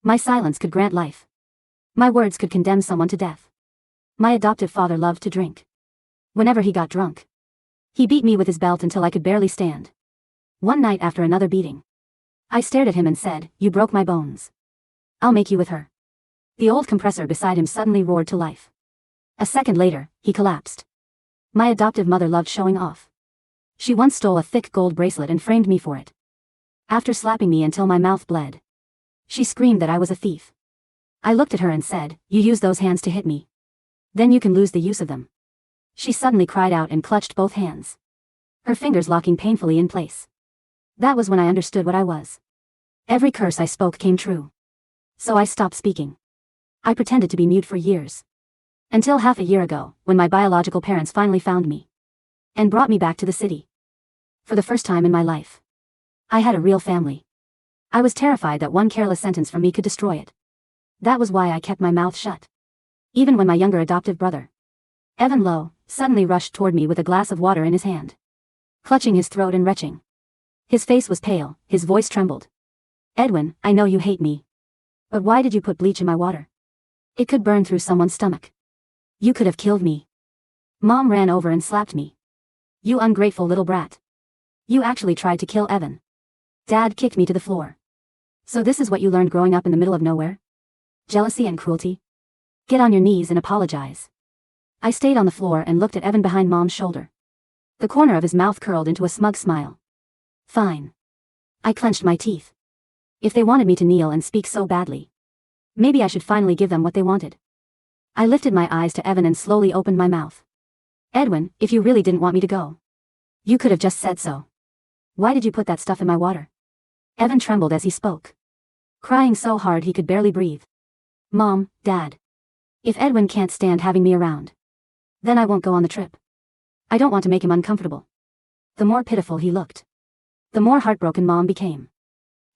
My silence could grant life. My words could condemn someone to death. My adoptive father loved to drink. Whenever he got drunk, he beat me with his belt until I could barely stand. One night after another beating, I stared at him and said, "You broke my bones. I'll make you with her." The old compressor beside him suddenly roared to life. A second later, he collapsed. My adoptive mother loved showing off. She once stole a thick gold bracelet and framed me for it. After slapping me until my mouth bled, she screamed that I was a thief. I looked at her and said, "You use those hands to hit me. Then you can lose the use of them." She suddenly cried out and clutched both hands, her fingers locking painfully in place. That was when I understood what I was. Every curse I spoke came true. So I stopped speaking. I pretended to be mute for years. Until half a year ago, when my biological parents finally found me and brought me back to the city. For the first time in my life, I had a real family. I was terrified that one careless sentence from me could destroy it. That was why I kept my mouth shut. Even when my younger adoptive brother, Evan Lowe, suddenly rushed toward me with a glass of water in his hand, clutching his throat and retching. His face was pale, his voice trembled. "Edwin, I know you hate me. But why did you put bleach in my water? It could burn through someone's stomach. You could have killed me." Mom ran over and slapped me. "You ungrateful little brat. You actually tried to kill Evan." Dad kicked me to the floor. "So this is what you learned growing up in the middle of nowhere? Jealousy and cruelty? Get on your knees and apologize." I stayed on the floor and looked at Evan behind Mom's shoulder. The corner of his mouth curled into a smug smile. "Fine." I clenched my teeth. If they wanted me to kneel and speak so badly, maybe I should finally give them what they wanted. I lifted my eyes to Evan and slowly opened my mouth. "Edwin, if you really didn't want me to go, you could have just said so. Why did you put that stuff in my water?" Evan trembled as he spoke, crying so hard he could barely breathe. "Mom, Dad. If Edwin can't stand having me around, then I won't go on the trip. I don't want to make him uncomfortable." The more pitiful he looked, the more heartbroken Mom became.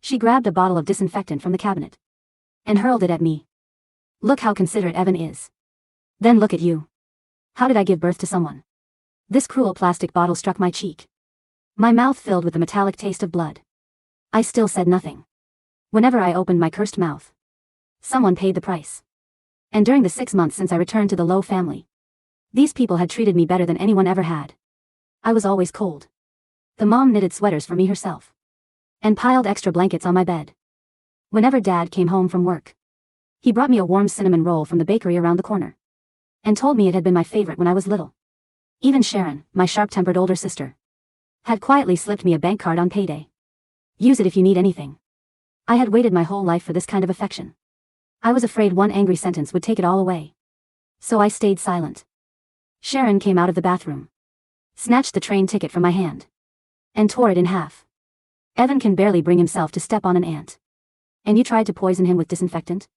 She grabbed a bottle of disinfectant from the cabinet and hurled it at me. "Look how considerate Evan is. Then look at you. How did I give birth to someone?" This cruel plastic bottle struck my cheek. My mouth filled with the metallic taste of blood. I still said nothing. Whenever I opened my cursed mouth, someone paid the price. And during the 6 months since I returned to the Lowe family, these people had treated me better than anyone ever had. I was always cold. The mom knitted sweaters for me herself and piled extra blankets on my bed. Whenever Dad came home from work, he brought me a warm cinnamon roll from the bakery around the corner and told me it had been my favorite when I was little. Even Sharon, my sharp-tempered older sister, had quietly slipped me a bank card on payday. "Use it if you need anything." I had waited my whole life for this kind of affection. I was afraid one angry sentence would take it all away. So I stayed silent. Sharon came out of the bathroom, snatched the train ticket from my hand, and tore it in half. "Evan can barely bring himself to step on an ant. And you tried to poison him with disinfectant?"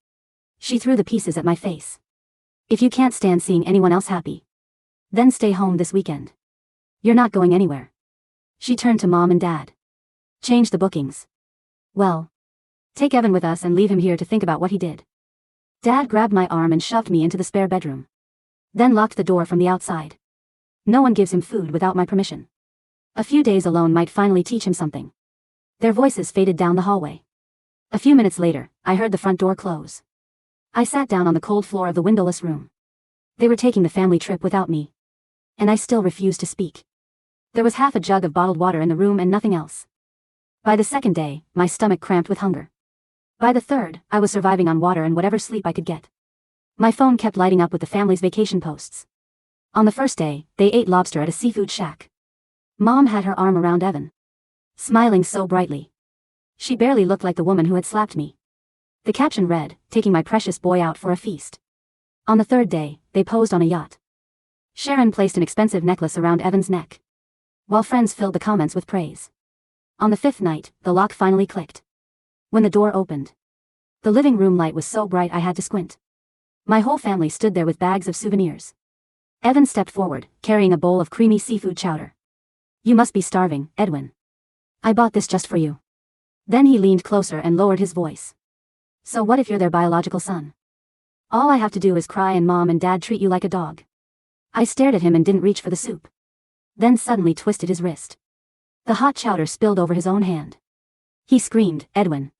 She threw the pieces at my face. "If you can't stand seeing anyone else happy, then stay home this weekend. You're not going anywhere." She turned to Mom and Dad. "Change the bookings. Well, take Evan with us and leave him here to think about what he did." Dad grabbed my arm and shoved me into the spare bedroom, then locked the door from the outside. "No one gives him food without my permission. A few days alone might finally teach him something." Their voices faded down the hallway. A few minutes later, I heard the front door close. I sat down on the cold floor of the windowless room. They were taking the family trip without me, and I still refused to speak. There was half a jug of bottled water in the room and nothing else. By the second day, my stomach cramped with hunger. By the third, I was surviving on water and whatever sleep I could get. My phone kept lighting up with the family's vacation posts. On the first day, they ate lobster at a seafood shack. Mom had her arm around Evan, smiling so brightly. She barely looked like the woman who had slapped me. The caption read, "Taking my precious boy out for a feast." On the third day, they posed on a yacht. Sharon placed an expensive necklace around Evan's neck, while friends filled the comments with praise. On the fifth night, the lock finally clicked. When the door opened, the living room light was so bright I had to squint. My whole family stood there with bags of souvenirs. Evan stepped forward, carrying a bowl of creamy seafood chowder. "You must be starving, Edwin. I bought this just for you." Then he leaned closer and lowered his voice. "So what if you're their biological son? All I have to do is cry and Mom and Dad treat you like a dog." I stared at him and didn't reach for the soup, then suddenly twisted his wrist. The hot chowder spilled over his own hand. He screamed, "Edwin!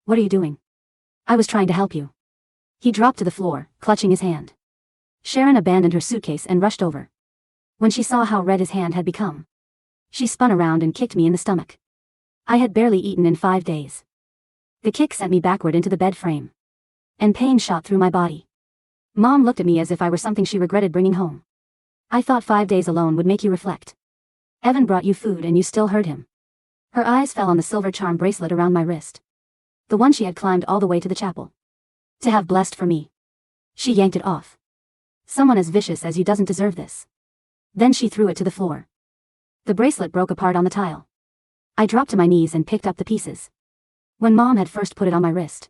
What are you doing?" I was trying to help you. He dropped to the floor, clutching his hand. Sharon abandoned her suitcase and rushed over. When she saw how red his hand had become, she spun around and kicked me in the stomach. I had barely eaten in 5 days. The kick sent me backward into the bed frame, and pain shot through my body. Mom looked at me as if I were something she regretted bringing home. I thought 5 days alone would make you reflect. Evan brought you food and you still heard him. Her eyes fell on the silver charm bracelet around my wrist. The one she had climbed all the way to the chapel to have blessed for me. She yanked it off. Someone as vicious as you doesn't deserve this. Then she threw it to the floor. The bracelet broke apart on the tile. I dropped to my knees and picked up the pieces. When Mom had first put it on my wrist,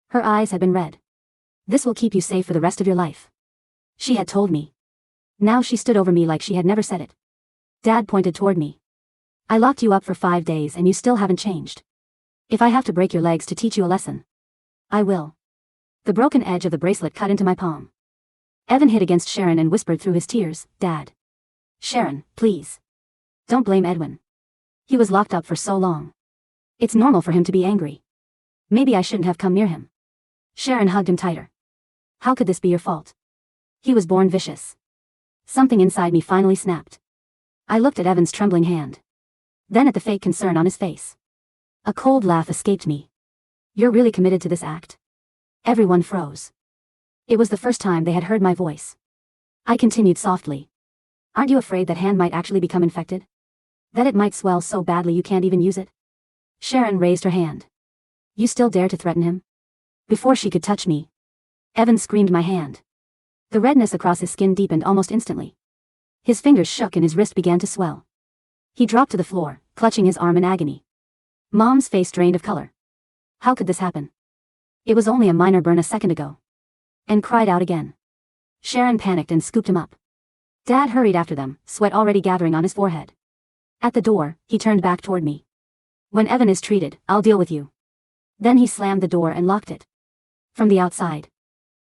her eyes had been red. This will keep you safe for the rest of your life, she had told me. Now she stood over me like she had never said it. Dad pointed toward me. I locked you up for 5 days and you still haven't changed. If I have to break your legs to teach you a lesson, I will. The broken edge of the bracelet cut into my palm. Evan hit against Sharon and whispered through his tears, Dad. Sharon, please. Don't blame Edwin. He was locked up for so long. It's normal for him to be angry. Maybe I shouldn't have come near him. Sharon hugged him tighter. How could this be your fault? He was born vicious. Something inside me finally snapped. I looked at Evan's trembling hand. Then at the fake concern on his face. A cold laugh escaped me. You're really committed to this act? Everyone froze. It was the first time they had heard my voice. I continued softly. Aren't you afraid that hand might actually become infected? That it might swell so badly you can't even use it? Sharon raised her hand. You still dare to threaten him? Before she could touch me, Evan screamed my hand. The redness across his skin deepened almost instantly. His fingers shook and his wrist began to swell. He dropped to the floor, clutching his arm in agony. Mom's face drained of color. How could this happen? It was only a minor burn a second ago. And cried out again. Sharon panicked and scooped him up. Dad hurried after them, sweat already gathering on his forehead. At the door, he turned back toward me. When Evan is treated, I'll deal with you. Then he slammed the door and locked it. From the outside,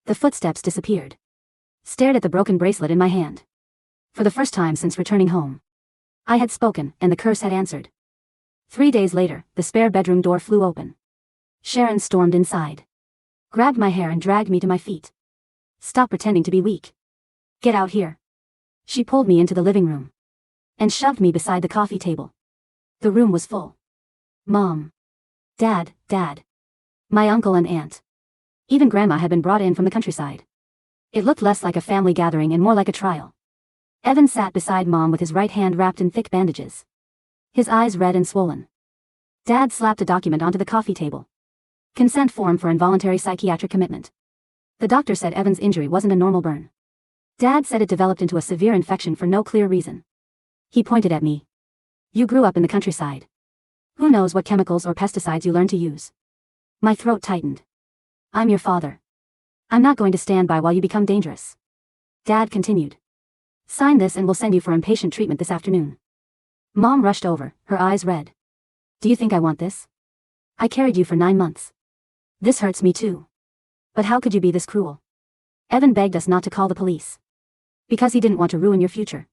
the footsteps disappeared. Stared at the broken bracelet in my hand. For the first time since returning home, I had spoken, and the curse had answered. 3 days later, the spare bedroom door flew open. Sharon stormed inside, grabbed my hair and dragged me to my feet. Stop pretending to be weak. Get out here. She pulled me into the living room and shoved me beside the coffee table. The room was full. Mom, Dad, my uncle and aunt. Even Grandma had been brought in from the countryside. It looked less like a family gathering and more like a trial. Evan sat beside Mom with his right hand wrapped in thick bandages, his eyes red and swollen. Dad slapped a document onto the coffee table. Consent form for involuntary psychiatric commitment. The doctor said Evan's injury wasn't a normal burn. Dad said it developed into a severe infection for no clear reason. He pointed at me. You grew up in the countryside. Who knows what chemicals or pesticides you learned to use? My throat tightened. I'm your father. I'm not going to stand by while you become dangerous. Dad continued. Sign this and we'll send you for inpatient treatment this afternoon. Mom rushed over, her eyes red. Do you think I want this? I carried you for 9 months. This hurts me too. But how could you be this cruel? Evan begged us not to call the police. Because he didn't want to ruin your future.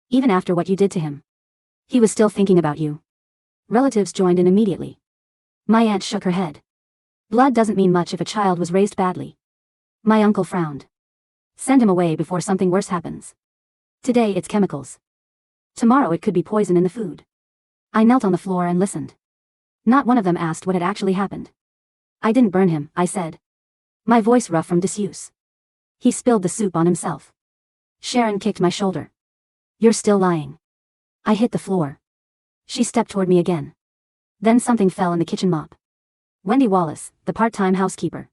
Even after what you did to him. He was still thinking about you. Relatives joined in immediately. My aunt shook her head. Blood doesn't mean much if a child was raised badly. My uncle frowned. Send him away before something worse happens. Today it's chemicals. Tomorrow it could be poison in the food. I knelt on the floor and listened. Not one of them asked what had actually happened. I didn't burn him, I said. My voice rough from disuse. He spilled the soup on himself. Sharon kicked my shoulder. You're still lying. I hit the floor. She stepped toward me again. Then something fell in the kitchen mop. Wendy Wallace, the part-time housekeeper,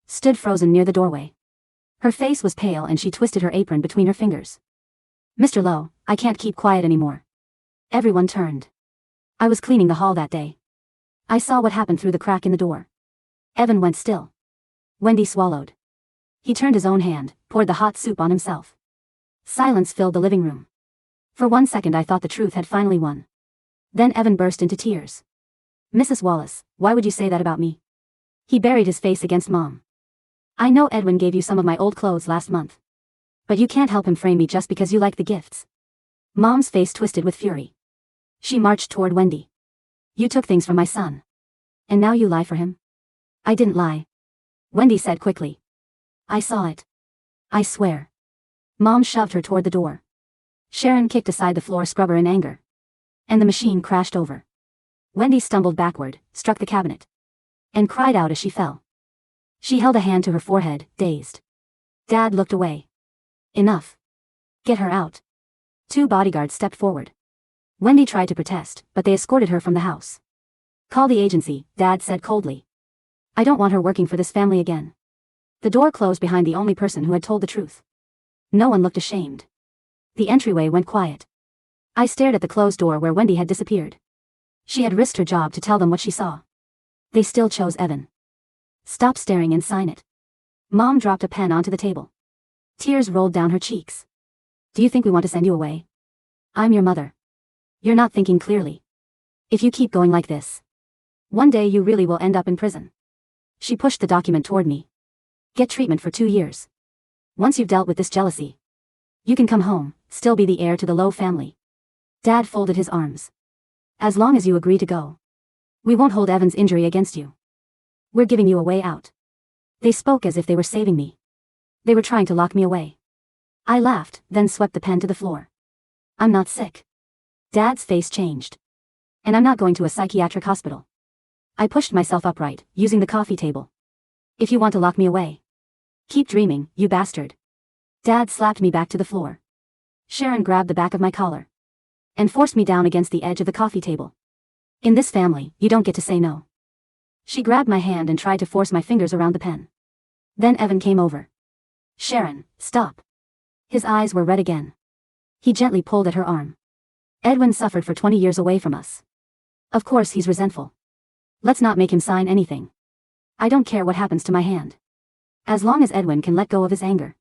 stood frozen near the doorway. Her face was pale and she twisted her apron between her fingers. Mr. Lowe, I can't keep quiet anymore. Everyone turned. I was cleaning the hall that day. I saw what happened through the crack in the door. Evan went still. Wendy swallowed. He turned his own hand, poured the hot soup on himself. Silence filled the living room. For 1 second I thought the truth had finally won. Then Evan burst into tears. Mrs. Wallace, why would you say that about me? He buried his face against Mom. I know Edwin gave you some of my old clothes last month. But you can't help him frame me just because you like the gifts. Mom's face twisted with fury. She marched toward Wendy. You took things from my son. And now you lie for him? I didn't lie, Wendy said quickly. I saw it. I swear. Mom shoved her toward the door. Sharon kicked aside the floor scrubber in anger. And the machine crashed over. Wendy stumbled backward, struck the cabinet. And cried out as she fell. She held a hand to her forehead, dazed. Dad looked away. Enough. Get her out. 2 bodyguards stepped forward. Wendy tried to protest, but they escorted her from the house. Call the agency, Dad said coldly. I don't want her working for this family again. The door closed behind the only person who had told the truth. No one looked ashamed. The entryway went quiet. I stared at the closed door where Wendy had disappeared. She had risked her job to tell them what she saw. They still chose Evan. Stop staring and sign it. Mom dropped a pen onto the table. Tears rolled down her cheeks. Do you think we want to send you away? I'm your mother. You're not thinking clearly. If you keep going like this, one day you really will end up in prison. She pushed the document toward me. Get treatment for 2 years. Once you've dealt with this jealousy, you can come home, still be the heir to the Lowe family. Dad folded his arms. As long as you agree to go, we won't hold Evan's injury against you. We're giving you a way out. They spoke as if they were saving me. They were trying to lock me away. I laughed, then swept the pen to the floor. I'm not sick. Dad's face changed. And I'm not going to a psychiatric hospital. I pushed myself upright, using the coffee table. If you want to lock me away, keep dreaming, you bastard. Dad slapped me back to the floor. Sharon grabbed the back of my collar and forced me down against the edge of the coffee table. In this family, you don't get to say no. She grabbed my hand and tried to force my fingers around the pen. Then Evan came over. Sharon, stop. His eyes were red again. He gently pulled at her arm. Edwin suffered for 20 years away from us. Of course he's resentful. Let's not make him sign anything. I don't care what happens to my hand. As long as Edwin can let go of his anger.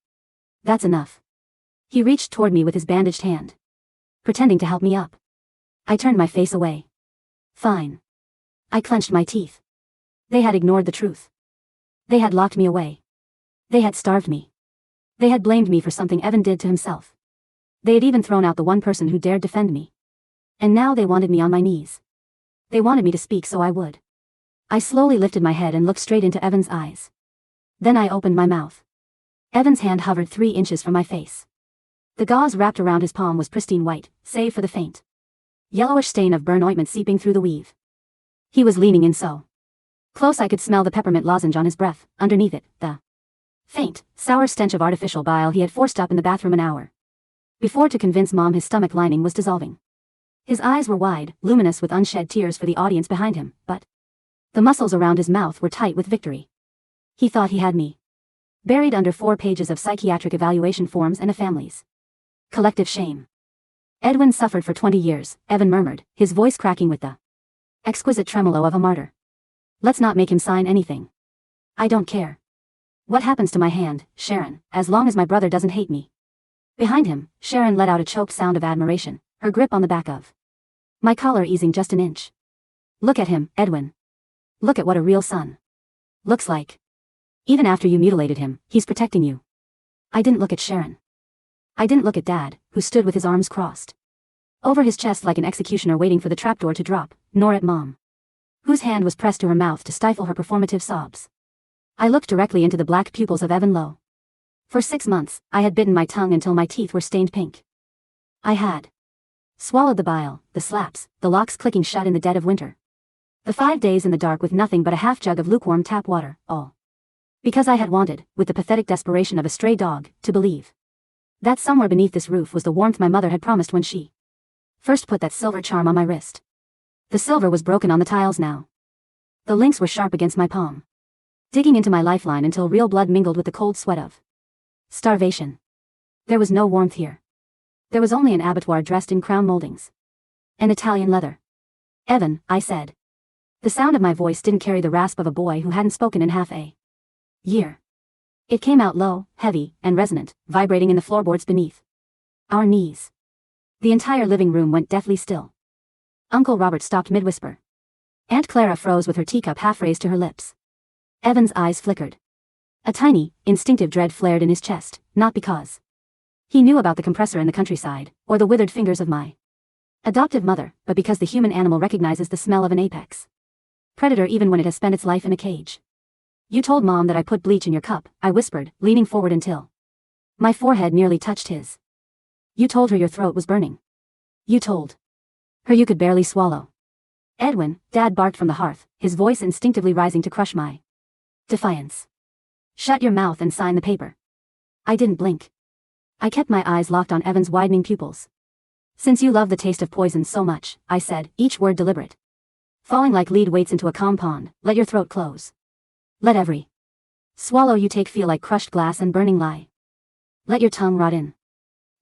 That's enough. He reached toward me with his bandaged hand, pretending to help me up. I turned my face away. Fine. I clenched my teeth. They had ignored the truth. They had locked me away. They had starved me. They had blamed me for something Evan did to himself. They had even thrown out the one person who dared defend me. And now they wanted me on my knees. They wanted me to speak so I would. I slowly lifted my head and looked straight into Evan's eyes. Then I opened my mouth. Evan's hand hovered 3 inches from my face. The gauze wrapped around his palm was pristine white, save for the faint yellowish stain of burn ointment seeping through the weave. He was leaning in so close I could smell the peppermint lozenge on his breath, underneath it, the faint, sour stench of artificial bile he had forced up in the bathroom an hour before to convince Mom his stomach lining was dissolving. His eyes were wide, luminous with unshed tears for the audience behind him, but the muscles around his mouth were tight with victory. He thought he had me buried under 4 pages of psychiatric evaluation forms and a family's collective shame. Edwin suffered for 20 years, Evan murmured, his voice cracking with the exquisite tremolo of a martyr. Let's not make him sign anything. I don't care what happens to my hand, Sharon, as long as my brother doesn't hate me. Behind him, Sharon let out a choked sound of admiration, her grip on the back of my collar easing just an inch. Look at him, Edwin. Look at what a real son looks like. Even after you mutilated him, he's protecting you. I didn't look at Sharon. I didn't look at Dad, who stood with his arms crossed over his chest like an executioner waiting for the trapdoor to drop, nor at Mom, whose hand was pressed to her mouth to stifle her performative sobs. I looked directly into the black pupils of Evan Lowe. For 6 months, I had bitten my tongue until my teeth were stained pink. I had swallowed the bile, the slaps, the locks clicking shut in the dead of winter. The 5 days in the dark with nothing but a half jug of lukewarm tap water, all because I had wanted, with the pathetic desperation of a stray dog, to believe that somewhere beneath this roof was the warmth my mother had promised when she first put that silver charm on my wrist. The silver was broken on the tiles now. The links were sharp against my palm, digging into my lifeline until real blood mingled with the cold sweat of starvation. There was no warmth here. There was only an abattoir dressed in crown moldings and Italian leather. Evan, I said. The sound of my voice didn't carry the rasp of a boy who hadn't spoken in half a year. It came out low, heavy, and resonant, vibrating in the floorboards beneath our knees. The entire living room went deathly still. Uncle Robert stopped mid-whisper. Aunt Clara froze with her teacup half raised to her lips. Evan's eyes flickered. A tiny, instinctive dread flared in his chest, not because he knew about the compressor in the countryside, or the withered fingers of my adoptive mother, but because the human animal recognizes the smell of an apex predator even when it has spent its life in a cage. You told Mom that I put bleach in your cup, I whispered, leaning forward until my forehead nearly touched his. You told her your throat was burning. You told her you could barely swallow. Edwin, Dad barked from the hearth, his voice instinctively rising to crush my defiance. Shut your mouth and sign the paper. I didn't blink. I kept my eyes locked on Evan's widening pupils. Since you love the taste of poison so much, I said, each word deliberate. Falling like lead weights into a calm pond, let your throat close. Let every swallow you take feel like crushed glass and burning lie. Let your tongue rot in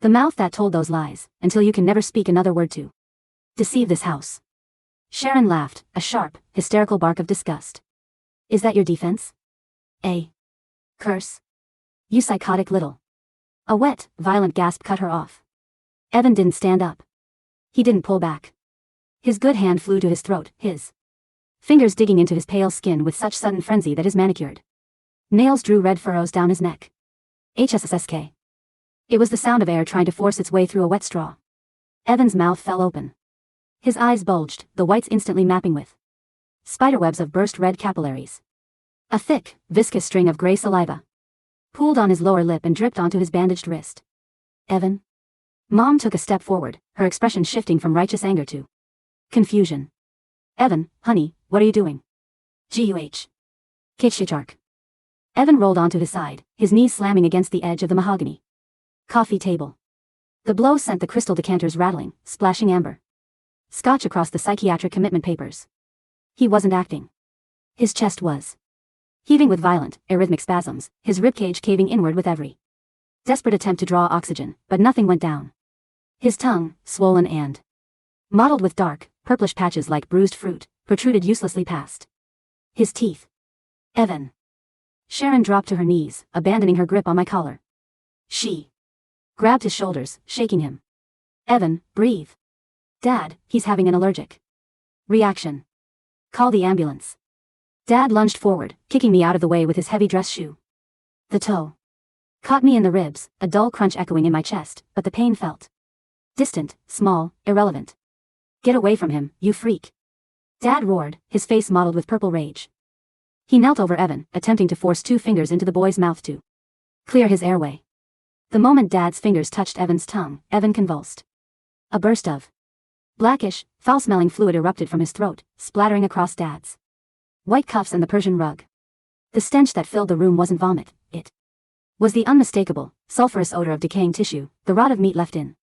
the mouth that told those lies, until you can never speak another word to deceive this house. Sharon laughed, a sharp, hysterical bark of disgust. Is that your defense? A curse? You psychotic little. A wet, violent gasp cut her off. Evan didn't stand up. He didn't pull back. His good hand flew to his throat, his fingers digging into his pale skin with such sudden frenzy that his manicured nails drew red furrows down his neck. HSSK. It was the sound of air trying to force its way through a wet straw. Evan's mouth fell open. His eyes bulged, the whites instantly mapping with spiderwebs of burst red capillaries. A thick, viscous string of gray saliva pooled on his lower lip and dripped onto his bandaged wrist. Evan? Mom took a step forward, her expression shifting from righteous anger to confusion. Evan, honey, what are you doing? Guh. Kitschichark. Evan rolled onto his side, his knees slamming against the edge of the mahogany coffee table. The blow sent the crystal decanters rattling, splashing amber scotch across the psychiatric commitment papers. He wasn't acting. His chest was heaving with violent, arrhythmic spasms, his ribcage caving inward with every desperate attempt to draw oxygen, but nothing went down. His tongue, swollen and mottled with dark, purplish patches like bruised fruit, protruded uselessly past his teeth. Evan. Sharon dropped to her knees, abandoning her grip on my collar. She grabbed his shoulders, shaking him. Evan, breathe. Dad, he's having an allergic reaction. Call the ambulance. Dad lunged forward, kicking me out of the way with his heavy dress shoe. The toe caught me in the ribs, a dull crunch echoing in my chest, but the pain felt distant, small, irrelevant. Get away from him, you freak. Dad roared, his face mottled with purple rage. He knelt over Evan, attempting to force 2 fingers into the boy's mouth to clear his airway. The moment Dad's fingers touched Evan's tongue, Evan convulsed. A burst of blackish, foul-smelling fluid erupted from his throat, splattering across Dad's white cuffs and the Persian rug. The stench that filled the room wasn't vomit, it was the unmistakable, sulfurous odor of decaying tissue, the rot of meat left in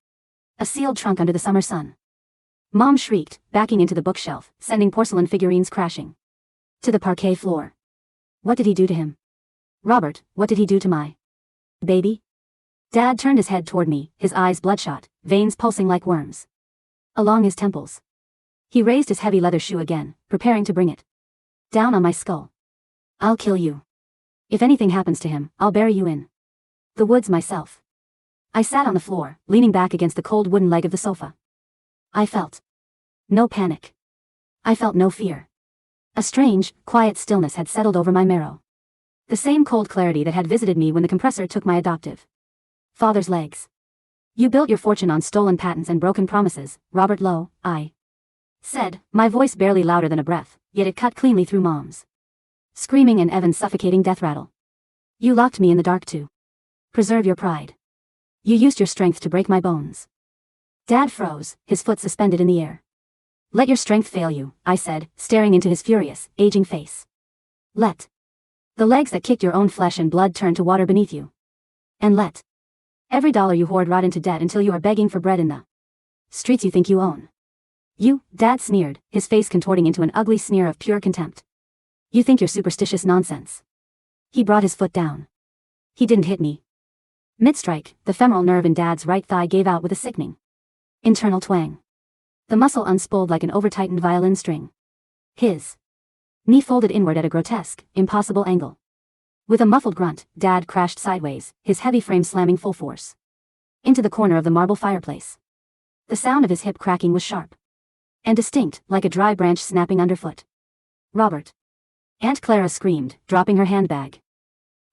a sealed trunk under the summer sun. Mom shrieked, backing into the bookshelf, sending porcelain figurines crashing to the parquet floor. What did he do to him? Robert, what did he do to my baby? Dad turned his head toward me, his eyes bloodshot, veins pulsing like worms along his temples. He raised his heavy leather shoe again, preparing to bring it down on my skull. I'll kill you. If anything happens to him, I'll bury you in the woods myself. I sat on the floor, leaning back against the cold wooden leg of the sofa. I felt no panic. I felt no fear. A strange, quiet stillness had settled over my marrow. The same cold clarity that had visited me when the compressor took my adoptive father's legs. You built your fortune on stolen patents and broken promises, Robert Lowe, I said, my voice barely louder than a breath, yet it cut cleanly through Mom's screaming and Evan's suffocating death rattle. You locked me in the dark to preserve your pride. You used your strength to break my bones. Dad froze, his foot suspended in the air. Let your strength fail you, I said, staring into his furious, aging face. Let the legs that kicked your own flesh and blood turn to water beneath you. And let every dollar you hoard rot into debt until you are begging for bread in the streets you think you own. You, Dad sneered, his face contorting into an ugly sneer of pure contempt. You think you're superstitious nonsense. He brought his foot down. He didn't hit me. Mid-strike, the femoral nerve in Dad's right thigh gave out with a sickening internal twang. The muscle unspooled like an over-tightened violin string. His knee folded inward at a grotesque, impossible angle. With a muffled grunt, Dad crashed sideways, his heavy frame slamming full force into the corner of the marble fireplace. The sound of his hip cracking was sharp and distinct, like a dry branch snapping underfoot. Robert. Aunt Clara screamed, dropping her handbag.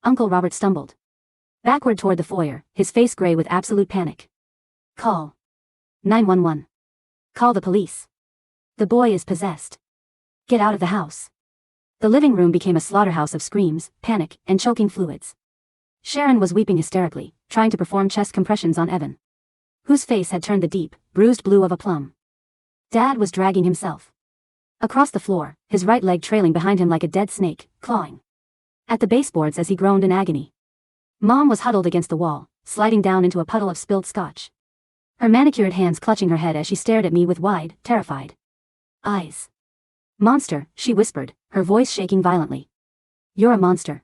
Uncle Robert stumbled backward toward the foyer, his face gray with absolute panic. Call 911. Call the police. The boy is possessed. Get out of the house. The living room became a slaughterhouse of screams, panic, and choking fluids. Sharon was weeping hysterically, trying to perform chest compressions on Evan, whose face had turned the deep, bruised blue of a plum. Dad was dragging himself across the floor, his right leg trailing behind him like a dead snake, clawing at the baseboards as he groaned in agony. Mom was huddled against the wall, sliding down into a puddle of spilled scotch, her manicured hands clutching her head as she stared at me with wide, terrified eyes. "Monster," she whispered, her voice shaking violently. "You're a monster."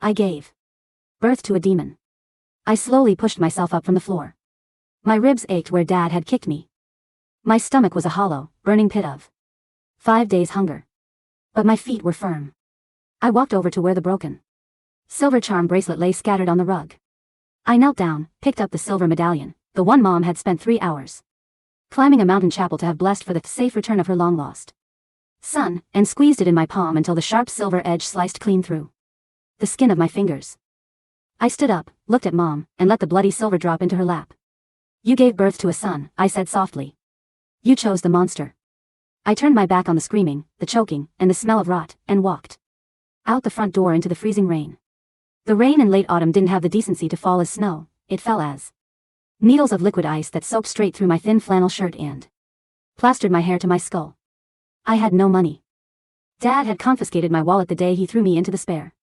I gave birth to a demon. I slowly pushed myself up from the floor. My ribs ached where Dad had kicked me. My stomach was a hollow, burning pit of 5 days' hunger. But my feet were firm. I walked over to where the broken silver charm bracelet lay scattered on the rug. I knelt down, picked up the silver medallion, the one Mom had spent 3 hours climbing a mountain chapel to have blessed for the safe return of her long-lost son, and squeezed it in my palm until the sharp silver edge sliced clean through the skin of my fingers. I stood up, looked at Mom, and let the bloody silver drop into her lap. "You gave birth to a son," I said softly. "You chose the monster." I turned my back on the screaming, the choking, and the smell of rot, and walked out the front door into the freezing rain. The rain in late autumn didn't have the decency to fall as snow, it fell as needles of liquid ice that soaked straight through my thin flannel shirt and plastered my hair to my skull. I had no money. Dad had confiscated my wallet the day he threw me into the spare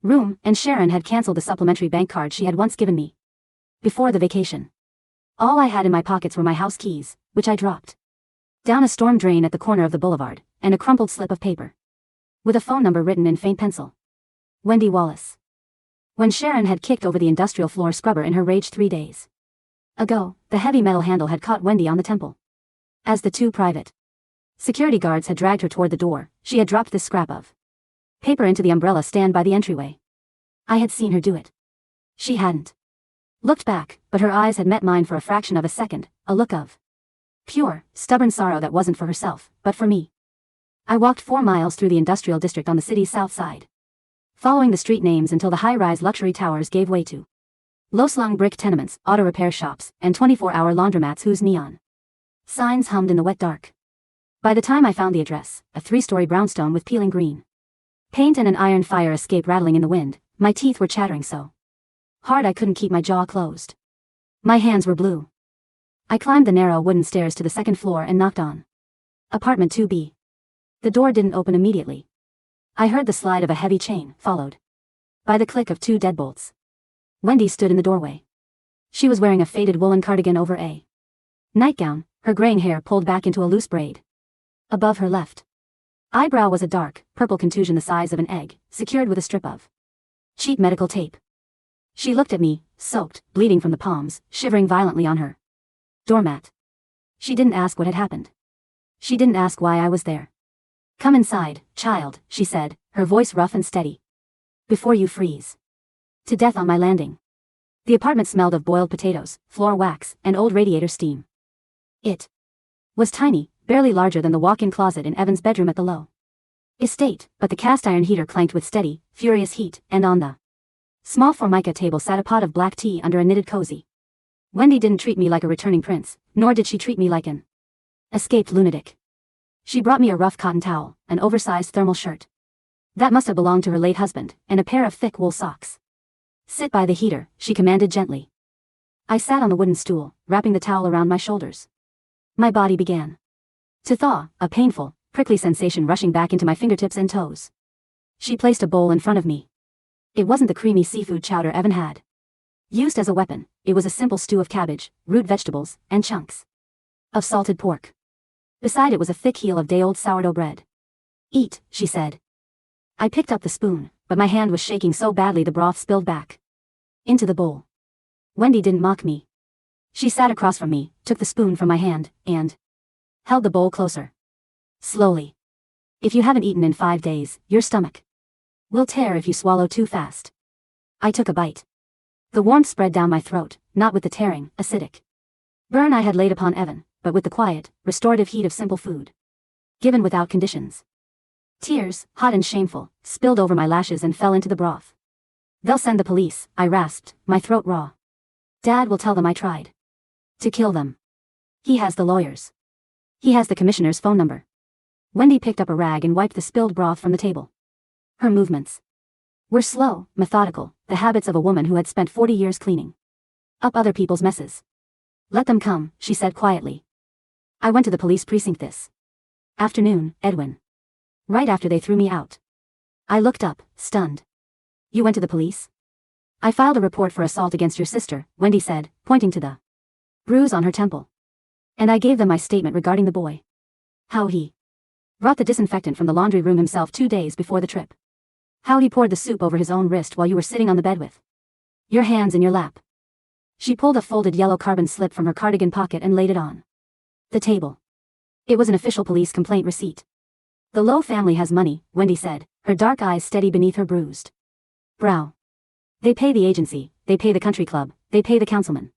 room, and Sharon had canceled the supplementary bank card she had once given me before the vacation. All I had in my pockets were my house keys, which I dropped down a storm drain at the corner of the boulevard, and a crumpled slip of paper with a phone number written in faint pencil. Wendy Wallace. When Sharon had kicked over the industrial floor scrubber in her rage 3 days ago, the heavy metal handle had caught Wendy on the temple. As the 2 private security guards had dragged her toward the door, she had dropped this scrap of paper into the umbrella stand by the entryway. I had seen her do it. She hadn't looked back, but her eyes had met mine for a fraction of a second, a look of pure, stubborn sorrow that wasn't for herself, but for me. I walked 4 miles through the industrial district on the city's south side, following the street names until the high-rise luxury towers gave way to low-slung brick tenements, auto repair shops, and 24-hour laundromats whose neon signs hummed in the wet dark. By the time I found the address, a 3-story brownstone with peeling green paint and an iron fire escape rattling in the wind, my teeth were chattering so hard I couldn't keep my jaw closed. My hands were blue. I climbed the narrow wooden stairs to the 2nd floor and knocked on apartment 2B. The door didn't open immediately. I heard the slide of a heavy chain, followed by the click of 2 deadbolts. Wendy stood in the doorway. She was wearing a faded woolen cardigan over a nightgown, her graying hair pulled back into a loose braid above her left eyebrow was a dark, purple contusion the size of an egg, secured with a strip of cheap medical tape. She looked at me, soaked, bleeding from the palms, shivering violently on her doormat. She didn't ask what had happened. She didn't ask why I was there. "Come inside, child," she said, her voice rough and steady. "Before you freeze to death on my landing." The apartment smelled of boiled potatoes, floor wax, and old radiator steam. It was tiny, barely larger than the walk-in closet in Evan's bedroom at the low estate, but the cast-iron heater clanked with steady, furious heat, and on the small formica table sat a pot of black tea under a knitted cozy. Wendy didn't treat me like a returning prince, nor did she treat me like an escaped lunatic. She brought me a rough cotton towel, an oversized thermal shirt that must have belonged to her late husband, and a pair of thick wool socks. "Sit by the heater," she commanded gently. I sat on the wooden stool, wrapping the towel around my shoulders. My body began to thaw, a painful, prickly sensation rushing back into my fingertips and toes. She placed a bowl in front of me. It wasn't the creamy seafood chowder Evan had used as a weapon. It was a simple stew of cabbage, root vegetables, and chunks of salted pork. Beside it was a thick heel of day-old sourdough bread. "Eat," she said. I picked up the spoon, but my hand was shaking so badly the broth spilled back into the bowl. Wendy didn't mock me. She sat across from me, took the spoon from my hand, and held the bowl closer. Slowly. "If you haven't eaten in 5 days, your stomach will tear if you swallow too fast." I took a bite. The warmth spread down my throat, not with the tearing, acidic burn I had laid upon Evan, but with the quiet, restorative heat of simple food, given without conditions. Tears, hot and shameful, spilled over my lashes and fell into the broth. "They'll send the police," I rasped, my throat raw. "Dad will tell them I tried to kill them. He has the lawyers. He has the commissioner's phone number." Wendy picked up a rag and wiped the spilled broth from the table. Her movements were slow, methodical, the habits of a woman who had spent 40 years cleaning up other people's messes. Let them come, she said quietly. I went to the police precinct this afternoon, Edwin. Right after they threw me out. I looked up, stunned. You went to the police? I filed a report for assault against your sister, Wendy said, pointing to the bruise on her temple. And I gave them my statement regarding the boy. How he brought the disinfectant from the laundry room himself 2 days before the trip. How he poured the soup over his own wrist while you were sitting on the bed with your hands in your lap. She pulled a folded yellow carbon slip from her cardigan pocket and laid it on the table. It was an official police complaint receipt. The Lowe family has money, Wendy said, her dark eyes steady beneath her bruised brow. They pay the agency, they pay the country club, they pay the councilman.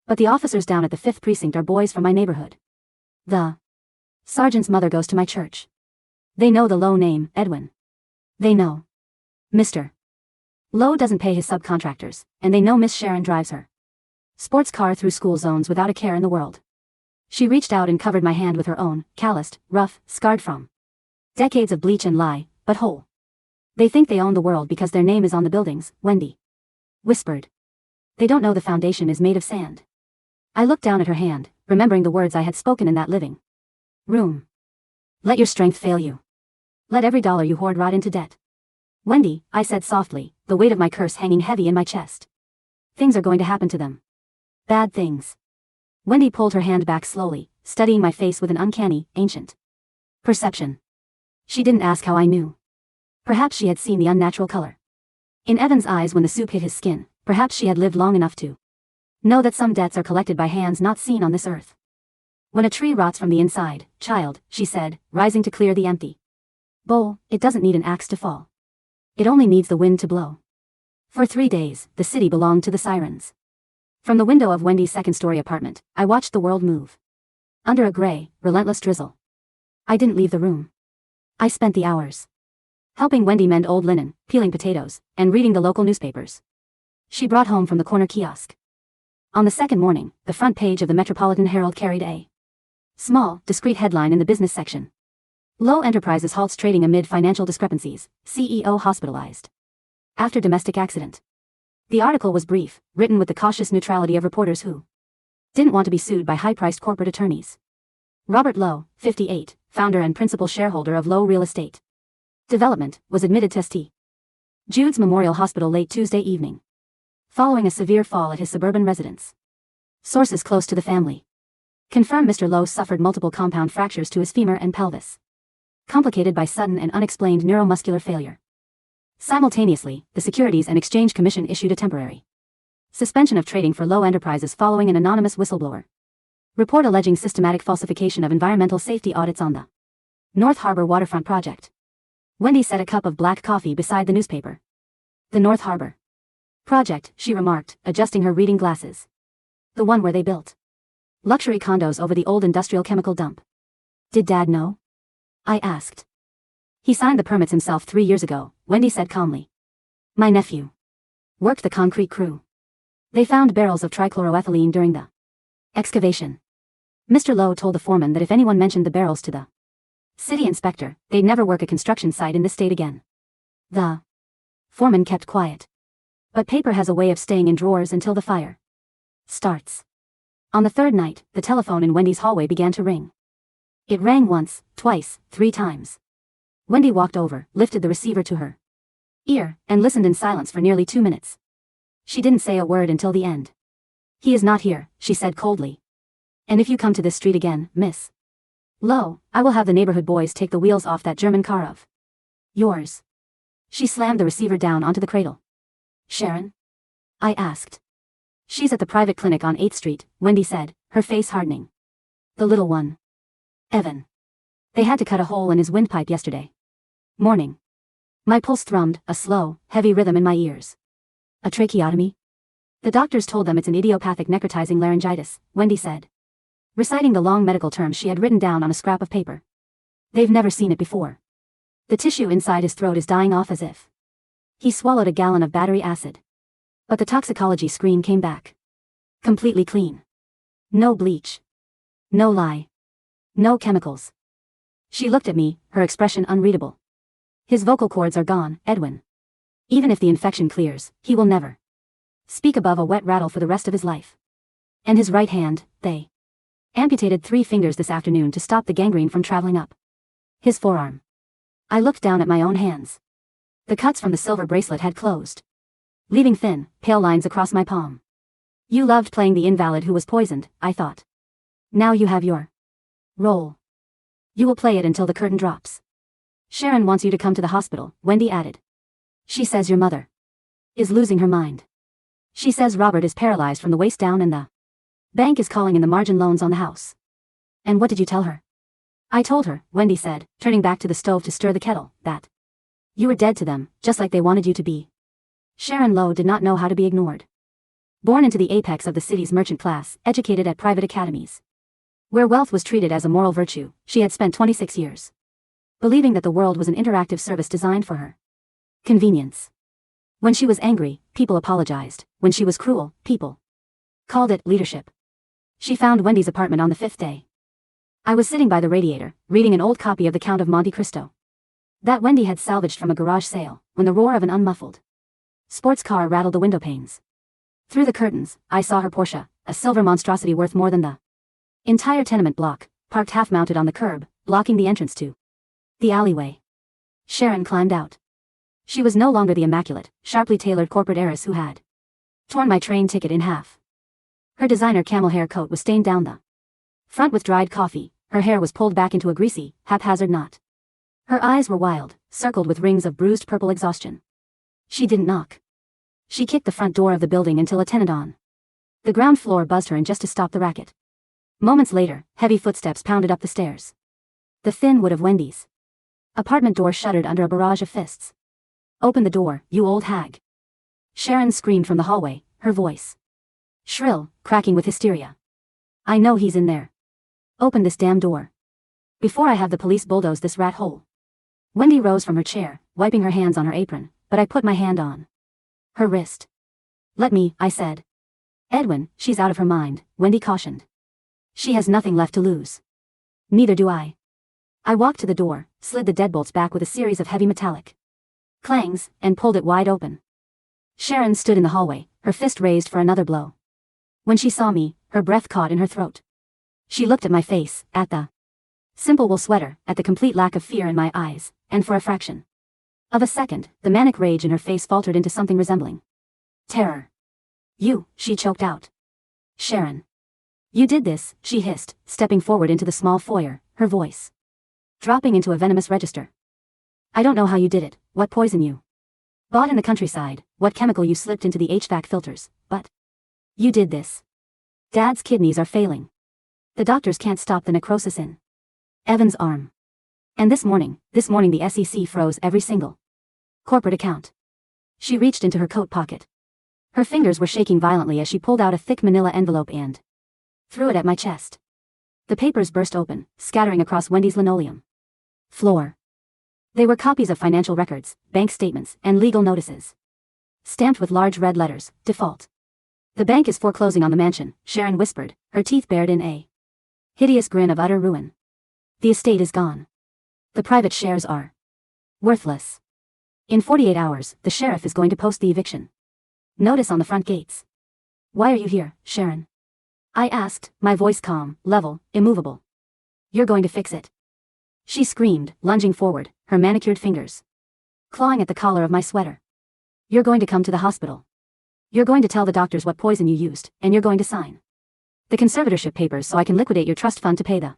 But the officers down at the 5th precinct are boys from my neighborhood. The sergeant's mother goes to my church. They know the Lowe name, Edwin. They know Mr. Lowe doesn't pay his subcontractors, and they know Miss Sharon drives her sports car through school zones without a care in the world. She reached out and covered my hand with her own, calloused, rough, scarred from decades of bleach and lie, but whole. They think they own the world because their name is on the buildings, Wendy whispered. They don't know the foundation is made of sand. I looked down at her hand, remembering the words I had spoken in that living room. Let your strength fail you. Let every dollar you hoard rot into debt. Wendy, I said softly, the weight of my curse hanging heavy in my chest. Things are going to happen to them. Bad things. Wendy pulled her hand back slowly, studying my face with an uncanny, ancient perception. She didn't ask how I knew. Perhaps she had seen the unnatural color in Evan's eyes when the soup hit his skin. Perhaps she had lived long enough to know that some debts are collected by hands not seen on this earth. When a tree rots from the inside, child, she said, rising to clear the empty bowl, it doesn't need an axe to fall. It only needs the wind to blow. For 3 days, the city belonged to the sirens. From the window of Wendy's second-story apartment, I watched the world move under a gray, relentless drizzle. I didn't leave the room. I spent the hours helping Wendy mend old linen, peeling potatoes, and reading the local newspapers she brought home from the corner kiosk. On the second morning, the front page of the Metropolitan Herald carried a small, discreet headline in the business section. Lowe Enterprises halts trading amid financial discrepancies, CEO hospitalized after domestic accident. The article was brief, written with the cautious neutrality of reporters who didn't want to be sued by high-priced corporate attorneys. Robert Lowe, 58, founder and principal shareholder of Lowe Real Estate Development, was admitted to St. Jude's Memorial Hospital late Tuesday evening, following a severe fall at his suburban residence. Sources close to the family confirm Mr. Lowe suffered multiple compound fractures to his femur and pelvis, complicated by sudden and unexplained neuromuscular failure. Simultaneously, the Securities and Exchange Commission issued a temporary suspension of trading for Lowe Enterprises following an anonymous whistleblower report alleging systematic falsification of environmental safety audits on the North Harbor waterfront project. Wendy set a cup of black coffee beside the newspaper. The North Harbor project, she remarked, adjusting her reading glasses. The one where they built luxury condos over the old industrial chemical dump. Did Dad know? I asked. He signed the permits himself 3 years ago, Wendy said calmly. My nephew worked the concrete crew. They found barrels of trichloroethylene during the excavation. Mr. Lowe told the foreman that if anyone mentioned the barrels to the city inspector, they'd never work a construction site in this state again. The foreman kept quiet. But paper has a way of staying in drawers until the fire starts. On the third night, the telephone in Wendy's hallway began to ring. It rang once, twice, 3 times. Wendy walked over, lifted the receiver to her ear, and listened in silence for nearly 2 minutes. She didn't say a word until the end. He is not here, she said coldly. And if you come to this street again, Miss Lowe, I will have the neighborhood boys take the wheels off that German car of yours. She slammed the receiver down onto the cradle. Sharon? I asked. She's at the private clinic on 8th Street, Wendy said, her face hardening. The little one. Evan. They had to cut a hole in his windpipe yesterday morning. My pulse thrummed, a slow, heavy rhythm in my ears. A tracheotomy? The doctors told them it's an idiopathic necrotizing laryngitis, Wendy said, reciting the long medical terms she had written down on a scrap of paper. They've never seen it before. The tissue inside his throat is dying off as if he swallowed a gallon of battery acid. But the toxicology screen came back completely clean. No bleach. No lye. No chemicals. She looked at me, her expression unreadable. His vocal cords are gone, Edwin. Even if the infection clears, he will never speak above a wet rattle for the rest of his life. And his right hand, they amputated 3 fingers this afternoon to stop the gangrene from traveling up his forearm. I looked down at my own hands. The cuts from the silver bracelet had closed, leaving thin, pale lines across my palm. You loved playing the invalid who was poisoned, I thought. Now you have your role. You will play it until the curtain drops. Sharon wants you to come to the hospital, Wendy added. She says your mother is losing her mind. She says Robert is paralyzed from the waist down and the bank is calling in the margin loans on the house. And what did you tell her? I told her, Wendy said, turning back to the stove to stir the kettle, that you were dead to them, just like they wanted you to be. Sharon Lowe did not know how to be ignored. Born into the apex of the city's merchant class, educated at private academies, where wealth was treated as a moral virtue, she had spent 26 years believing that the world was an interactive service designed for her convenience. When she was angry, people apologized. When she was cruel, people called it leadership. She found Wendy's apartment on the 5th day. I was sitting by the radiator, reading an old copy of The Count of Monte Cristo that Wendy had salvaged from a garage sale, when the roar of an unmuffled sports car rattled the window panes. Through the curtains, I saw her Porsche, a silver monstrosity worth more than the entire tenement block, parked half-mounted on the curb, blocking the entrance to the alleyway. Sharon climbed out. She was no longer the immaculate, sharply tailored corporate heiress who had torn my train ticket in half. Her designer camel hair coat was stained down the front with dried coffee, her hair was pulled back into a greasy, haphazard knot. Her eyes were wild, circled with rings of bruised purple exhaustion. She didn't knock. She kicked the front door of the building until a tenant on the ground floor buzzed her in just to stop the racket. Moments later, heavy footsteps pounded up the stairs. The thin wood of Wendy's apartment door shuddered under a barrage of fists. Open the door, you old hag. Sharon screamed from the hallway, her voice shrill, cracking with hysteria. I know he's in there. Open this damn door before I have the police bulldoze this rat hole. Wendy rose from her chair, wiping her hands on her apron, but I put my hand on her wrist. Let me, I said. Edwin, she's out of her mind, Wendy cautioned. She has nothing left to lose. Neither do I. I walked to the door, slid the deadbolts back with a series of heavy metallic clangs, and pulled it wide open. Sharon stood in the hallway, her fist raised for another blow. When she saw me, her breath caught in her throat. She looked at my face, at the simple wool sweater, at the complete lack of fear in my eyes, and for a fraction of a second, the manic rage in her face faltered into something resembling terror. You, she choked out. Sharon. You did this, she hissed, stepping forward into the small foyer, her voice dropping into a venomous register. I don't know how you did it, what poison you bought in the countryside, what chemical you slipped into the HVAC filters, but you did this. Dad's kidneys are failing. The doctors can't stop the necrosis in Evan's arm. And this morning the SEC froze every single corporate account. She reached into her coat pocket. Her fingers were shaking violently as she pulled out a thick manila envelope and threw it at my chest. The papers burst open, scattering across Wendy's linoleum floor. They were copies of financial records, bank statements, and legal notices, stamped with large red letters, default. The bank is foreclosing on the mansion, Sharon whispered, her teeth bared in a hideous grin of utter ruin. The estate is gone. The private shares are worthless. In 48 hours, the sheriff is going to post the eviction notice on the front gates. Why are you here, Sharon? I asked, my voice calm, level, immovable. You're going to fix it. She screamed, lunging forward, her manicured fingers clawing at the collar of my sweater. You're going to come to the hospital. You're going to tell the doctors what poison you used, and you're going to sign the conservatorship papers so I can liquidate your trust fund to pay the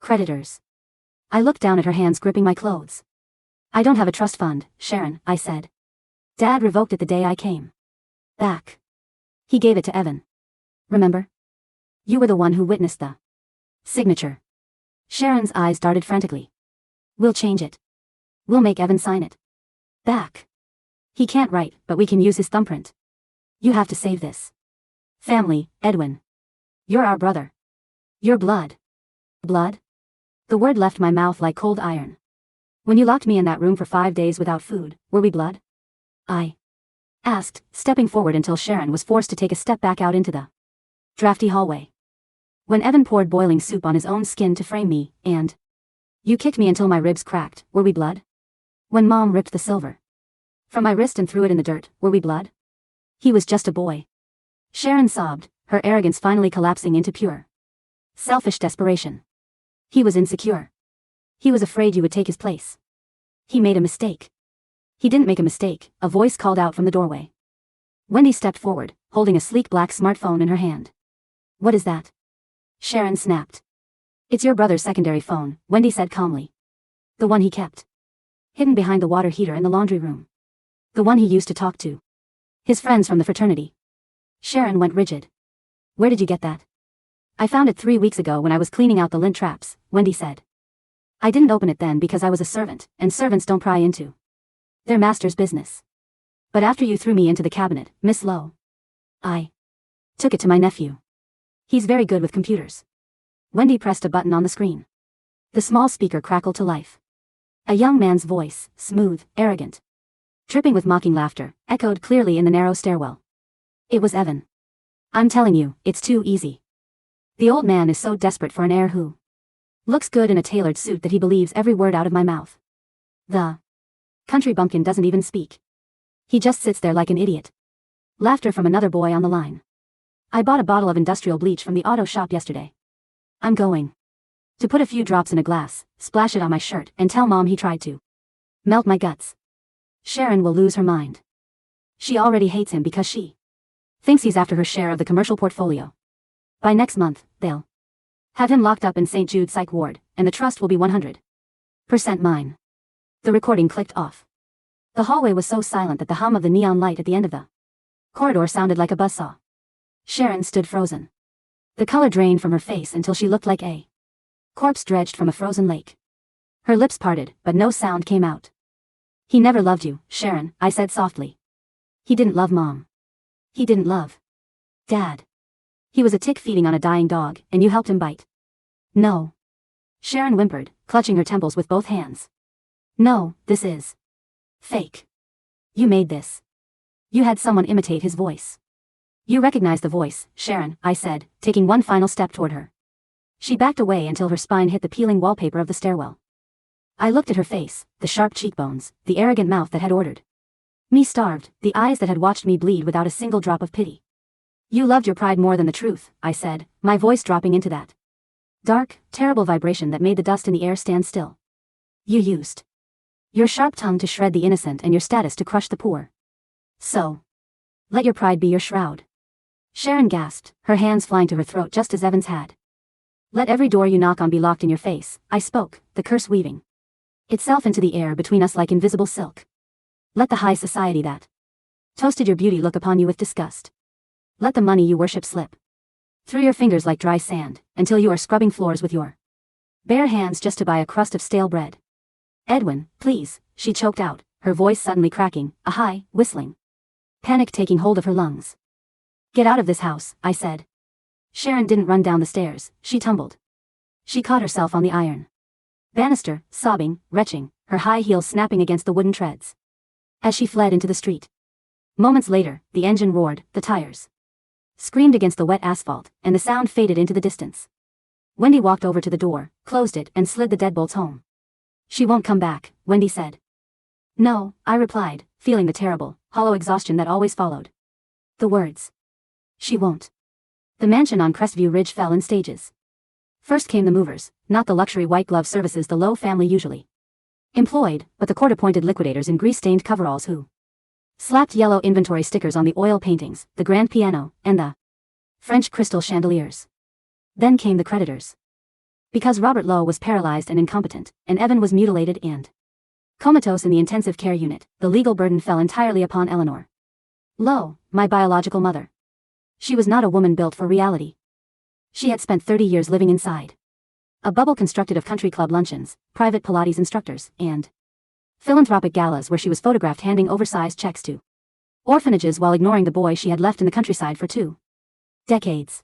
creditors. I looked down at her hands gripping my clothes. I don't have a trust fund, Sharon, I said. Dad revoked it the day I came back. He gave it to Evan. Remember? You were the one who witnessed the signature. Sharon's eyes darted frantically. We'll change it. We'll make Evan sign it. Back. He can't write, but we can use his thumbprint. You have to save this family, Edwin. You're our brother. Your blood. Blood? The word left my mouth like cold iron. When you locked me in that room for 5 days without food, were we blood? I asked, stepping forward until Sharon was forced to take a step back out into the drafty hallway. When Evan poured boiling soup on his own skin to frame me, and you kicked me until my ribs cracked, were we blood? When Mom ripped the silver from my wrist and threw it in the dirt, were we blood? He was just a boy. Sharon sobbed, her arrogance finally collapsing into pure, selfish desperation. He was insecure. He was afraid you would take his place. He made a mistake. He didn't make a mistake, a voice called out from the doorway. Wendy stepped forward, holding a sleek black smartphone in her hand. What is that? Sharon snapped. It's your brother's secondary phone, Wendy said calmly. The one he kept hidden behind the water heater in the laundry room. The one he used to talk to his friends from the fraternity. Sharon went rigid. Where did you get that? I found it 3 weeks ago when I was cleaning out the lint traps, Wendy said. I didn't open it then because I was a servant, and servants don't pry into their master's business. But after you threw me into the cabinet, Miss Lowe, I took it to my nephew. He's very good with computers. Wendy pressed a button on the screen. The small speaker crackled to life. A young man's voice, smooth, arrogant, dripping with mocking laughter, echoed clearly in the narrow stairwell. It was Evan. I'm telling you, it's too easy. The old man is so desperate for an heir who looks good in a tailored suit that he believes every word out of my mouth. The country bumpkin doesn't even speak. He just sits there like an idiot. Laughter from another boy on the line. I bought a bottle of industrial bleach from the auto shop yesterday. I'm going to put a few drops in a glass, splash it on my shirt, and tell Mom he tried to melt my guts. Sharon will lose her mind. She already hates him because she thinks he's after her share of the commercial portfolio. By next month, they'll have him locked up in St. Jude's psych ward, and the trust will be 100% mine. The recording clicked off. The hallway was so silent that the hum of the neon light at the end of the corridor sounded like a buzzsaw. Sharon stood frozen. The color drained from her face until she looked like a corpse dredged from a frozen lake. Her lips parted, but no sound came out. He never loved you, Sharon, I said softly. He didn't love Mom. He didn't love Dad. He was a tick feeding on a dying dog, and you helped him bite. No. Sharon whimpered, clutching her temples with both hands. No, this is fake. You made this. You had someone imitate his voice. You recognized the voice, Sharon, I said, taking one final step toward her. She backed away until her spine hit the peeling wallpaper of the stairwell. I looked at her face, the sharp cheekbones, the arrogant mouth that had ordered me starved, the eyes that had watched me bleed without a single drop of pity. You loved your pride more than the truth, I said, my voice dropping into that dark, terrible vibration that made the dust in the air stand still. You used your sharp tongue to shred the innocent and your status to crush the poor. So, let your pride be your shroud. Sharon gasped, her hands flying to her throat just as Evans had. Let every door you knock on be locked in your face, I spoke, the curse weaving itself into the air between us like invisible silk. Let the high society that toasted your beauty look upon you with disgust. Let the money you worship slip through your fingers like dry sand, until you are scrubbing floors with your bare hands just to buy a crust of stale bread. Edwin, please, she choked out, her voice suddenly cracking, a high, whistling panic taking hold of her lungs. Get out of this house, I said. Sharon didn't run down the stairs, she tumbled. She caught herself on the iron banister, sobbing, retching, her high heels snapping against the wooden treads as she fled into the street. Moments later, the engine roared, the tires screamed against the wet asphalt, and the sound faded into the distance. Wendy walked over to the door, closed it, and slid the deadbolts home. She won't come back, Wendy said. No, I replied, feeling the terrible, hollow exhaustion that always followed the words. She won't. The mansion on Crestview Ridge fell in stages. First came the movers, not the luxury white glove services the Lowe family usually employed, but the court-appointed liquidators in grease-stained coveralls who slapped yellow inventory stickers on the oil paintings, the grand piano, and the French crystal chandeliers. Then came the creditors. Because Robert Lowe was paralyzed and incompetent, and Evan was mutilated and comatose in the intensive care unit, the legal burden fell entirely upon Eleanor Lowe, my biological mother. She was not a woman built for reality. She had spent 30 years living inside a bubble constructed of country club luncheons, private Pilates instructors, and philanthropic galas where she was photographed handing oversized checks to orphanages while ignoring the boy she had left in the countryside for 2 decades.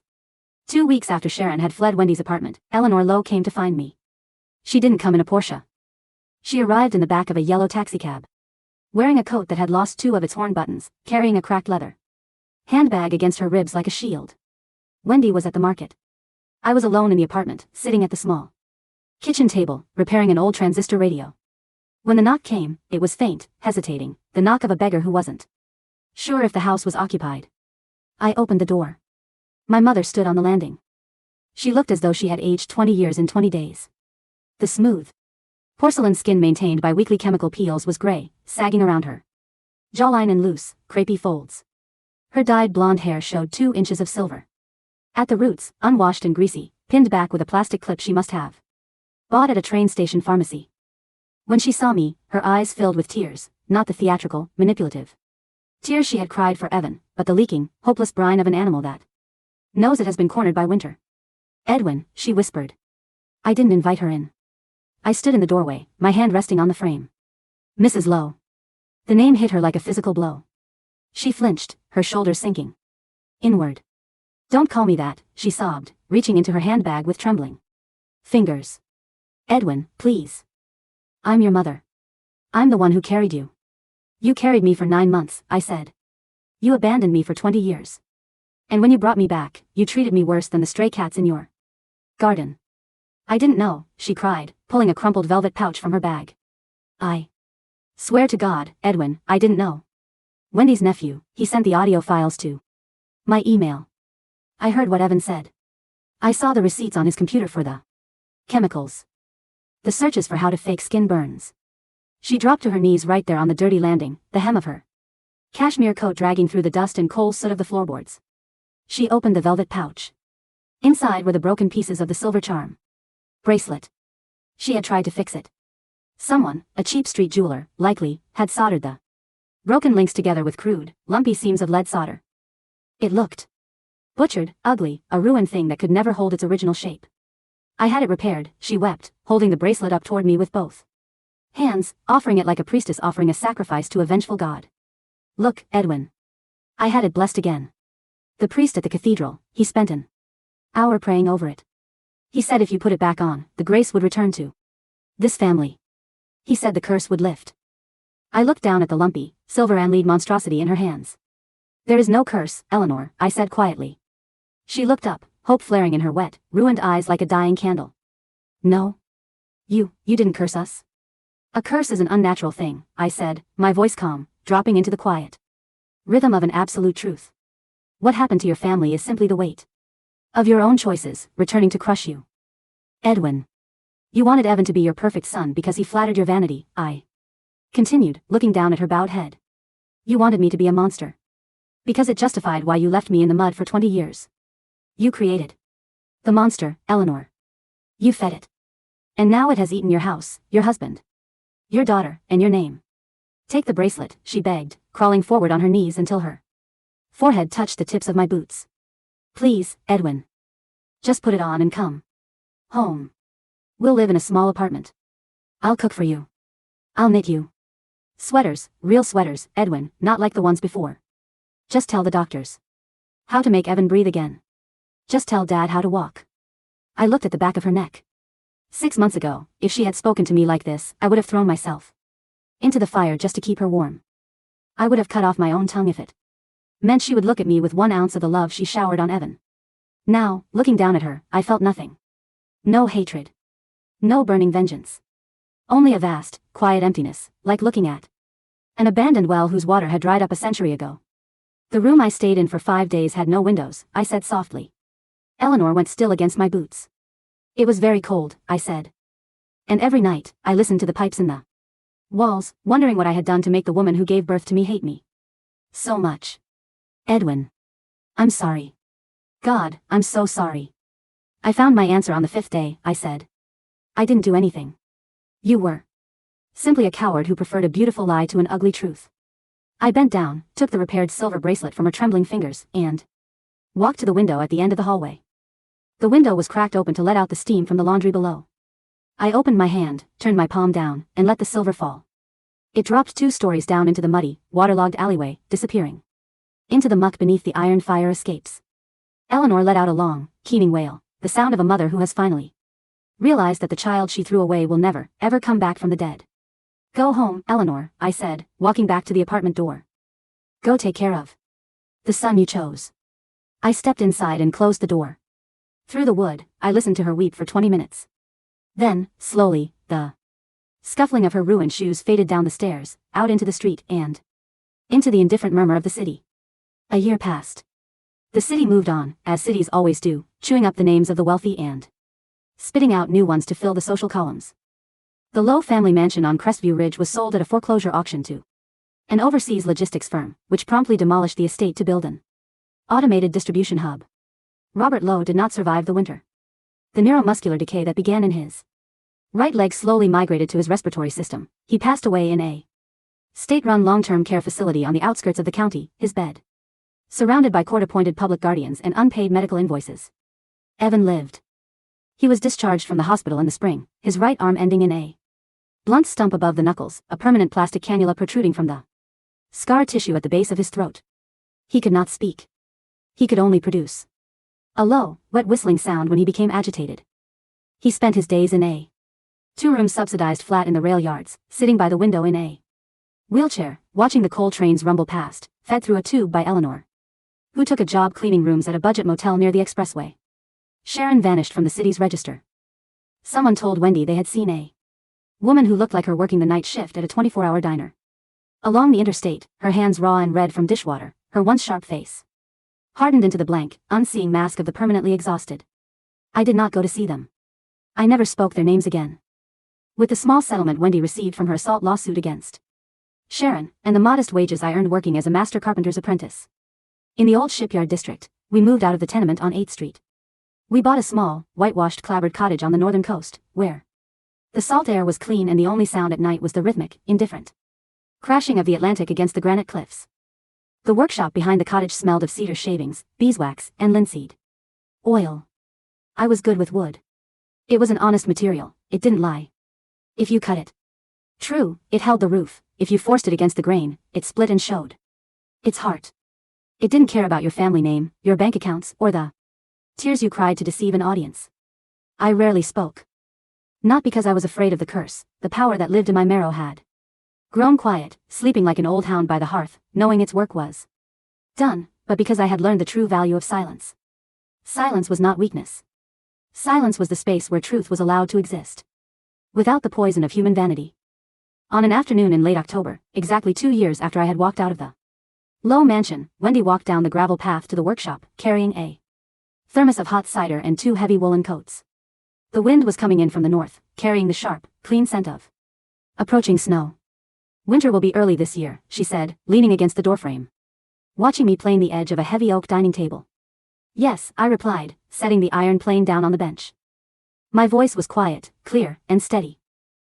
2 weeks after Sharon had fled Wendy's apartment, Eleanor Lowe came to find me. She didn't come in a Porsche. She arrived in the back of a yellow taxicab, wearing a coat that had lost 2 of its horn buttons, carrying a cracked leather handbag against her ribs like a shield. Wendy was at the market. I was alone in the apartment, sitting at the small kitchen table, repairing an old transistor radio. When the knock came, it was faint, hesitating, the knock of a beggar who wasn't sure if the house was occupied. I opened the door. My mother stood on the landing. She looked as though she had aged 20 years in 20 days. The smooth porcelain skin maintained by weekly chemical peels was gray, sagging around her jawline in loose, crepey folds. Her dyed blonde hair showed 2 inches of silver. At the roots, unwashed and greasy, pinned back with a plastic clip she must have bought at a train station pharmacy. When she saw me, her eyes filled with tears, not the theatrical, manipulative tears she had cried for Evan, but the leaking, hopeless brine of an animal that knows it has been cornered by winter. "Edwin," she whispered. I didn't invite her in. I stood in the doorway, my hand resting on the frame. "Mrs. Lowe." The name hit her like a physical blow. She flinched, her shoulders sinking inward. "Don't call me that," she sobbed, reaching into her handbag with trembling fingers. "Edwin, please. I'm your mother. I'm the one who carried you." "You carried me for 9 months," I said. "You abandoned me for 20 years. And when you brought me back, you treated me worse than the stray cats in your garden." "I didn't know," she cried, pulling a crumpled velvet pouch from her bag. "I swear to God, Edwin, I didn't know. Wendy's nephew, he sent the audio files to my email." I heard what Evan said. I saw the receipts on his computer for the chemicals. The searches for how to fake skin burns. She dropped to her knees right there on the dirty landing, the hem of her cashmere coat dragging through the dust and coal soot of the floorboards. She opened the velvet pouch. Inside were the broken pieces of the silver charm bracelet. She had tried to fix it. Someone, a cheap street jeweler, likely, had soldered the broken links together with crude, lumpy seams of lead solder. It looked butchered, ugly, a ruined thing that could never hold its original shape. "I had it repaired," she wept, holding the bracelet up toward me with both hands, offering it like a priestess offering a sacrifice to a vengeful god. "Look, Edwin. I had it blessed again. The priest at the cathedral, he spent an hour praying over it. He said if you put it back on, the grace would return to this family. He said the curse would lift." I looked down at the lumpy, silver and lead monstrosity in her hands. "There is no curse, Eleanor," I said quietly. She looked up, hope flaring in her wet, ruined eyes like a dying candle. "No? You didn't curse us?" "A curse is an unnatural thing," I said, my voice calm, dropping into the quiet rhythm of an absolute truth. "What happened to your family is simply the weight of your own choices, returning to crush you. Edwin. You wanted Evan to be your perfect son because he flattered your vanity," I continued, looking down at her bowed head. "You wanted me to be a monster. Because it justified why you left me in the mud for 20 years. You created the monster, Eleanor. You fed it. And now it has eaten your house, your husband, your daughter, and your name. Take the bracelet," she begged, crawling forward on her knees until her forehead touched the tips of my boots. "Please, Edwin. Just put it on and come home. We'll live in a small apartment. I'll cook for you. I'll knit you sweaters, real sweaters, Edwin, not like the ones before. Just tell the doctors how to make Evan breathe again. Just tell Dad how to walk." I looked at the back of her neck. 6 months ago, if she had spoken to me like this, I would have thrown myself into the fire just to keep her warm. I would have cut off my own tongue if it meant she would look at me with 1 ounce of the love she showered on Evan. Now, looking down at her, I felt nothing. No hatred. No burning vengeance. Only a vast, quiet emptiness, like looking at an abandoned well whose water had dried up a century ago. "The room I stayed in for 5 days had no windows," I said softly. Eleanor went still against my boots. "It was very cold," I said. "And every night, I listened to the pipes in the walls, wondering what I had done to make the woman who gave birth to me hate me so much. Edwin. I'm sorry. God, I'm so sorry. I found my answer on the 5th day," I said. "I didn't do anything. You were simply a coward who preferred a beautiful lie to an ugly truth." I bent down, took the repaired silver bracelet from her trembling fingers, and walked to the window at the end of the hallway. The window was cracked open to let out the steam from the laundry below. I opened my hand, turned my palm down, and let the silver fall. It dropped 2 stories down into the muddy, waterlogged alleyway, disappearing into the muck beneath the iron fire escapes. Eleanor let out a long, keening wail, the sound of a mother who has finally realized that the child she threw away will never, ever come back from the dead. "Go home, Eleanor," I said, walking back to the apartment door. "Go take care of the son you chose." I stepped inside and closed the door. Through the wood, I listened to her weep for 20 minutes. Then, slowly, the Scuffling of her ruined shoes faded down the stairs, out into the street, and into the indifferent murmur of the city. A year passed. The city moved on, as cities always do, chewing up the names of the wealthy and spitting out new ones to fill the social columns. The Lowe family mansion on Crestview Ridge was sold at a foreclosure auction to an overseas logistics firm, which promptly demolished the estate to build an automated distribution hub. Robert Lowe did not survive the winter. The neuromuscular decay that began in his right leg slowly migrated to his respiratory system. He passed away in a state-run long-term care facility on the outskirts of the county, his bed surrounded by court-appointed public guardians and unpaid medical invoices. Evan lived. He was discharged from the hospital in the spring, his right arm ending in a blunt stump above the knuckles, a permanent plastic cannula protruding from the scar tissue at the base of his throat. He could not speak. He could only produce a low, wet whistling sound when he became agitated. He spent his days in a two-room subsidized flat in the rail yards, sitting by the window in a wheelchair, watching the coal trains rumble past, fed through a tube by Eleanor, who took a job cleaning rooms at a budget motel near the expressway. Sharon vanished from the city's register. Someone told Wendy they had seen a woman who looked like her working the night shift at a 24-hour diner. Along the interstate, her hands raw and red from dishwater, her once sharp face hardened into the blank, unseeing mask of the permanently exhausted. I did not go to see them. I never spoke their names again. With the small settlement Wendy received from her assault lawsuit against Sharon, and the modest wages I earned working as a master carpenter's apprentice in the old shipyard district, we moved out of the tenement on 8th Street. We bought a small, whitewashed clapboard cottage on the northern coast, where the salt air was clean and the only sound at night was the rhythmic, indifferent crashing of the Atlantic against the granite cliffs. The workshop behind the cottage smelled of cedar shavings, beeswax, and linseed oil. I was good with wood. It was an honest material, it didn't lie. If you cut it true, it held the roof. If you forced it against the grain, it split and showed its heart. It didn't care about your family name, your bank accounts, or the tears you cried to deceive an audience. I rarely spoke. Not because I was afraid of the curse, the power that lived in my marrow had grown quiet, sleeping like an old hound by the hearth, knowing its work was done, but because I had learned the true value of silence. Silence was not weakness. Silence was the space where truth was allowed to exist, without the poison of human vanity. On an afternoon in late October, exactly 2 years after I had walked out of the Lowe mansion, Wendy walked down the gravel path to the workshop, carrying a thermos of hot cider and 2 heavy woolen coats. The wind was coming in from the north, carrying the sharp, clean scent of approaching snow. Winter will be early this year, she said, leaning against the doorframe, watching me plane the edge of a heavy oak dining table. Yes, I replied, setting the iron plane down on the bench. My voice was quiet, clear, and steady.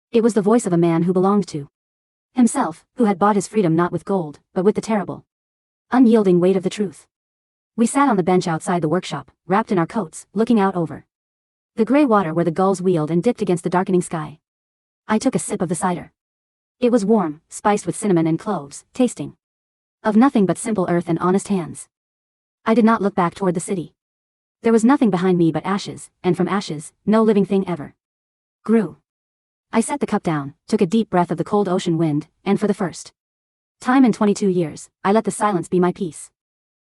It was the voice of a man who belonged to himself, who had bought his freedom not with gold, but with the terrible, unyielding weight of the truth. We sat on the bench outside the workshop, wrapped in our coats, looking out over the gray water where the gulls wheeled and dipped against the darkening sky. I took a sip of the cider. It was warm, spiced with cinnamon and cloves, tasting of nothing but simple earth and honest hands. I did not look back toward the city. There was nothing behind me but ashes, and from ashes, no living thing ever grew. I set the cup down, took a deep breath of the cold ocean wind, and for the first time in 22 years, I let the silence be my peace.